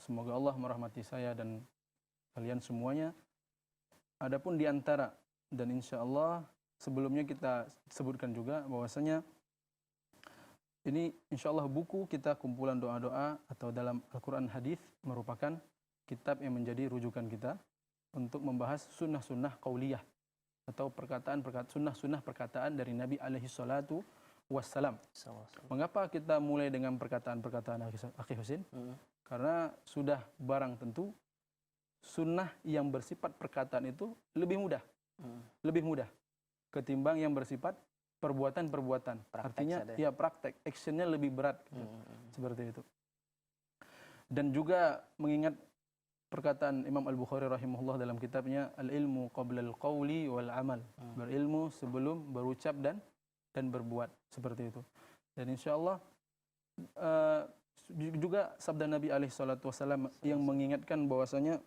Semoga Allah merahmati saya dan kalian semuanya. Adapun di antara, dan insya Allah sebelumnya kita sebutkan juga bahwasanya ini insya Allah buku kita kumpulan doa-doa atau dalam Al-Quran Hadis merupakan kitab yang menjadi rujukan kita untuk membahas sunnah-sunnah qauliyah atau sunnah-sunnah perkataan dari Nabi alaihi salatu wassalam. Mengapa kita mulai dengan perkataan-perkataan Akhi Husin? Karena sudah barang tentu sunnah yang bersifat perkataan itu lebih mudah. Lebih mudah ketimbang yang bersifat perbuatan-perbuatan. Artinya ya praktek, actionnya lebih berat gitu. Seperti itu. Dan juga mengingat perkataan Imam Al-Bukhari rahimahullah dalam kitabnya Al-ilmu qabla al-qawli wal amal. Berilmu sebelum berucap dan berbuat, seperti itu. Dan insyaallah juga sabda Nabi alaihi salatu wasallam yang mengingatkan bahwasanya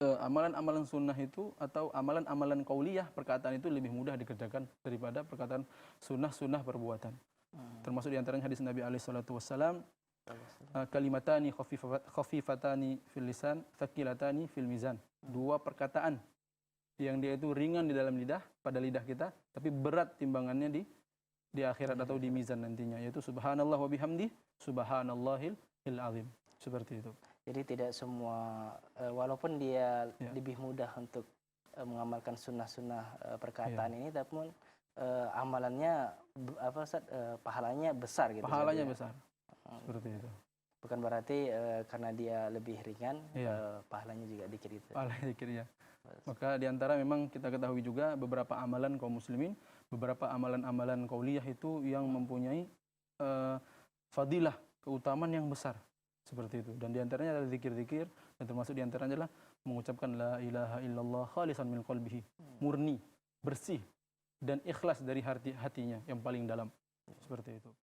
amalan-amalan sunnah itu atau amalan-amalan qauliyah perkataan itu lebih mudah dikerjakan daripada perkataan sunnah-sunnah perbuatan. Termasuk di antaranya hadis Nabi alaihi salatu wasallam, kalimatani khafifatani fil lisan, thaqilatani fil mizan. Dua perkataan yang dia itu ringan di dalam lidah, pada lidah kita, tapi berat timbangannya di akhirat atau di mizan nantinya, yaitu subhanallah wa bihamdi, subhanallahil azim. Seperti itu. Jadi tidak semua, walaupun dia lebih mudah untuk mengamalkan sunnah-sunnah perkataan ini, tapi amalannya pahalanya besar gitu. Pahalanya besar. Seperti itu. Bukan berarti karena dia lebih ringan, pahalanya juga dikit itu. Pahalanya dikit ya. Maka diantara memang kita ketahui juga beberapa amalan kaum muslimin, beberapa amalan-amalan qauliyah itu yang mempunyai fadilah, keutamaan yang besar. Seperti itu. Dan diantaranya adalah zikir-zikir, dan termasuk diantaranya adalah mengucapkan la ilaha illallah khalisan min qalbihi, murni, bersih dan ikhlas dari hatinya yang paling dalam. Seperti itu.